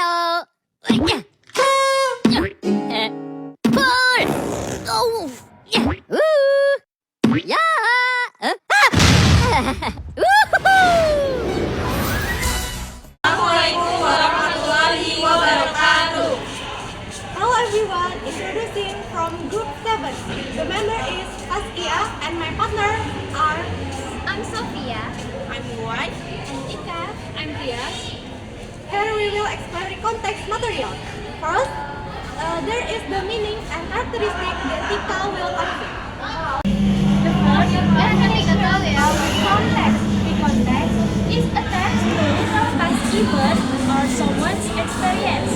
Halo. Pull. Oh. Ya. Assalamualaikum warahmatullahi wabarakatuh. Hello everyone, introducing from Group 7. The member is Askia and my partner are I'm Sophia. I'm Wai. I'm Tika. I'm Rias. here we will explain the context material. First, there is the meaning and characteristic that Tika will convey. The first ethnic tutorial context. The context is attached to a past event or someone's experience.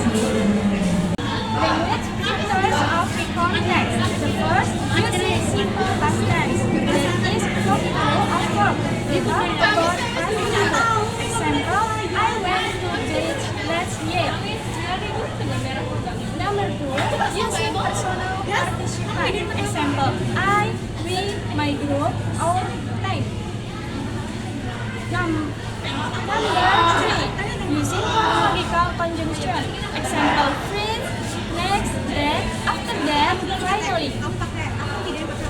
Language features of the context. The first uses simple past tense. That is fruitful of verb. We talk about past event. Example: I went to church last year. Number 2, using personal participant. Example: I, we, my group, our time. Number 3, using chronological conjunction. Example: first, next, then, after that, finally.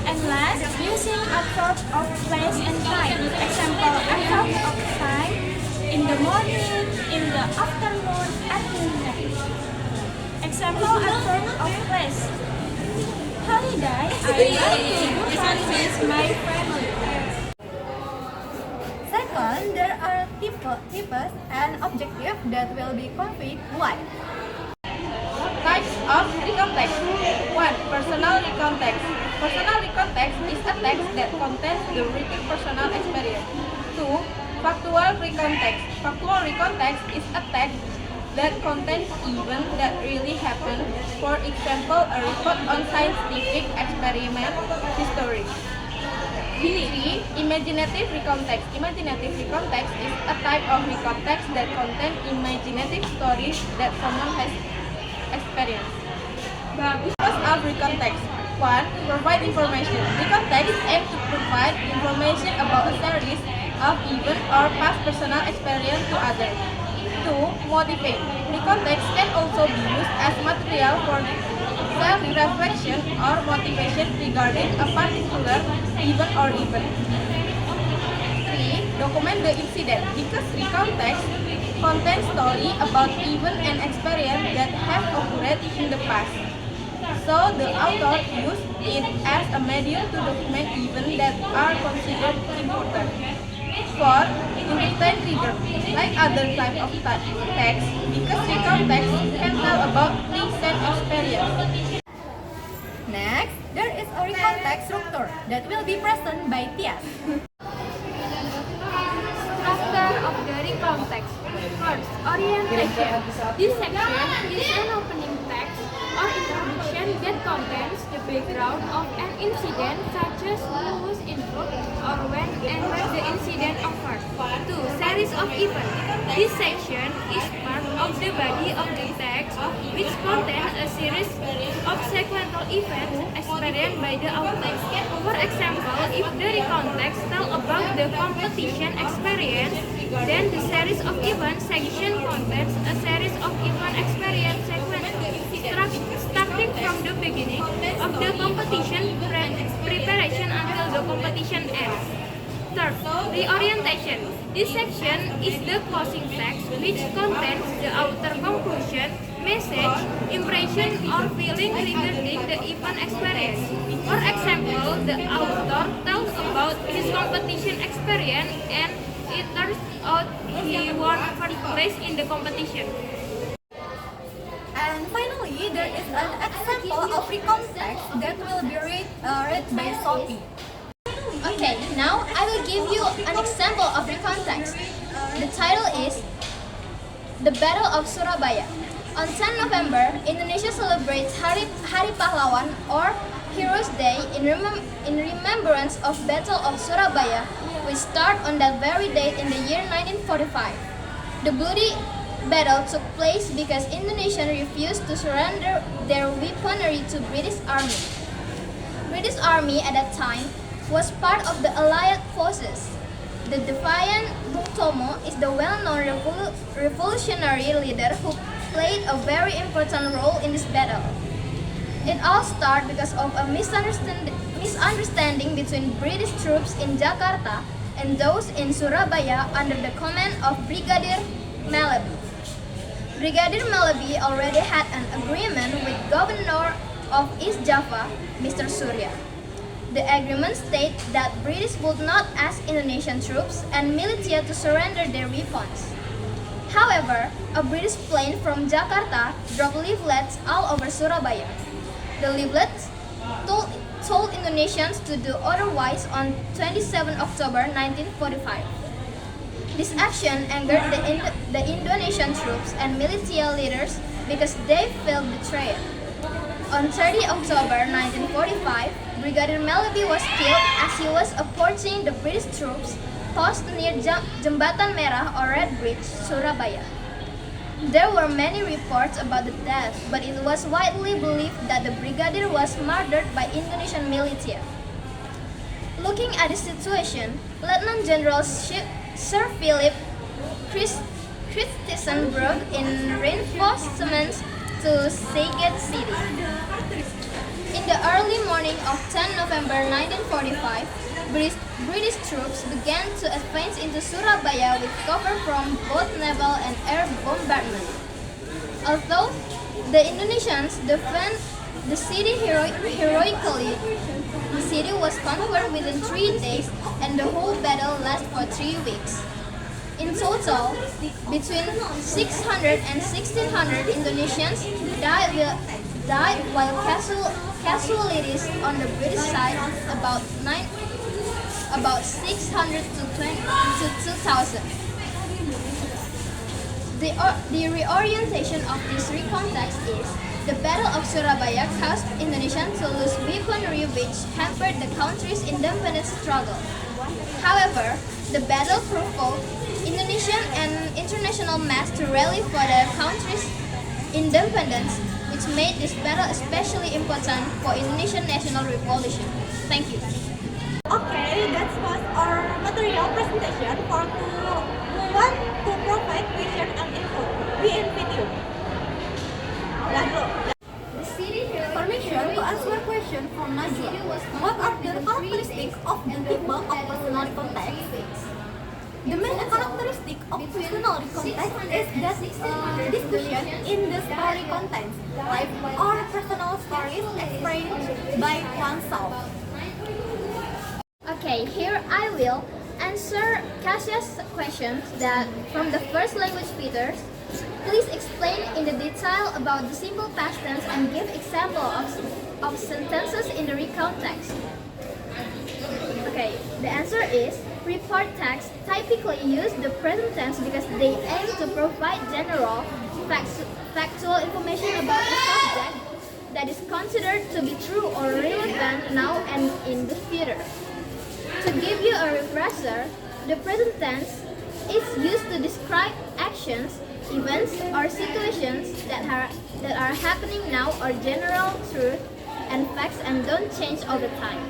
And last, using adverb of place and time. Example: adverb of time, in the morning, in the afternoon, at midnight. Example: adverb of place. Holiday, I went to do fun with my family. Second, there are types and objectives that will be conveyed. Why? Types of recontext. 1. Personal recontext. Personal recontext is a text that contains the written personal experience. 2. Factual recontext. Factual recontext is a text that contains events that really happened. For example, a report on scientific experiment history. 3. Imaginative recontext. Imaginative recontext is a type of recontext that contains imaginative stories that someone has experienced. Purpose of recontext. 1. Provide information. Recontext aims to provide information about a series of events or past personal experience to others. 2. Motivate. Recontext can also be used as material for self-reflection or motivation regarding a particular event or event. 3. Document the incident. Because recontext contains story about event and experience that have occurred in the past. So the author used it as a medium to document events that are considered important. 4. Entertain reader. Like other type of text, because recontext can tell about recent experience. Next, there is a recontext structure that will be present by Tias. Structure of the recontext. First, orientation. This section is an opening text or introduction that contains the background of an incident, such as who was involved or when and where the incident occurred. 2. Series of events. This section is part of the body of the text, which contains a series of sequential events experienced by the author. For example, if the recontext tells about the competition experience, then the series of events section contains a series of event experience sequential, starting from the beginning of the competition preparation until the competition ends. Third, reorientation. This section is the closing text, which contains the author conclusion, message, impression, or feeling regarding the event experience. For example, the author tells about his competition experience and it turns out he won first place in the competition. And finally, there is an example of recontext that will be read by Sophie. Okay, now I will give you an example of the context. The title is The Battle of Surabaya. On 10 November, Indonesia celebrates Hari Pahlawan or Heroes Day in remembrance of Battle of Surabaya, which started on that very date in the year 1945. The bloody battle took place because Indonesians refused to surrender their weaponry to British Army. British Army at that time was part of the Allied forces. The defiant Bung Tomo is the well-known revolutionary leader who played a very important role in this battle. It all started because of a misunderstanding between British troops in Jakarta and those in Surabaya under the command of Brigadier Malabi. Brigadier Malabi already had an agreement with Governor of East Java, Mr. Surya. The agreement stated that British would not ask Indonesian troops and militia to surrender their weapons. However, a British plane from Jakarta dropped leaflets all over Surabaya. The leaflets told Indonesians to do otherwise on 27 October 1945. This action angered the Indonesian troops and militia leaders because they felt betrayed. On 30 October 1945, Brigadier Malabi was killed as he was approaching the British troops posted near Jembatan Merah or Red Bridge, Surabaya. There were many reports about the death, but it was widely believed that the brigadier was murdered by Indonesian militia. Looking at the situation, Lieutenant General Sir Philip Christensen brought in reinforcements to Saget City. In the early morning of 10 November 1945, British troops began to advance into Surabaya with cover from both naval and air bombardment. Although the Indonesians defended the city heroically, the city was conquered within 3 days and the whole battle lasted for 3 weeks. In total, between 600 and 1600 Indonesians died while casualties on the British side about 600 to 2,000. The reorientation of this recontext is the Battle of Surabaya caused Indonesia to lose weaponry which hampered the country's independence struggle. However, the battle provoked Indonesian and international mass to rally for the country's independence, which made this battle especially important for Indonesian national revolution. Thank you. Okay, that was our material presentation for who want to provide question and info. We invite you. Lalu, permission to answer question from Najwa. What are the characteristics of the people of personality context? The main characteristic of personality context is that discussion in the story content, life or personal stories explained by oneself. Okay, here I will answer Kasia's questions that from the first language speakers. Please explain in the detail about the simple past tense and give example of sentences in the context. Okay, the answer is report text typically use the present tense because they aim to provide general factual information about the subject that is considered to be true or relevant now and in the future. To give you a refresher, the present tense is used to describe actions, events, or situations that are happening now or general truth and facts and don't change all the time.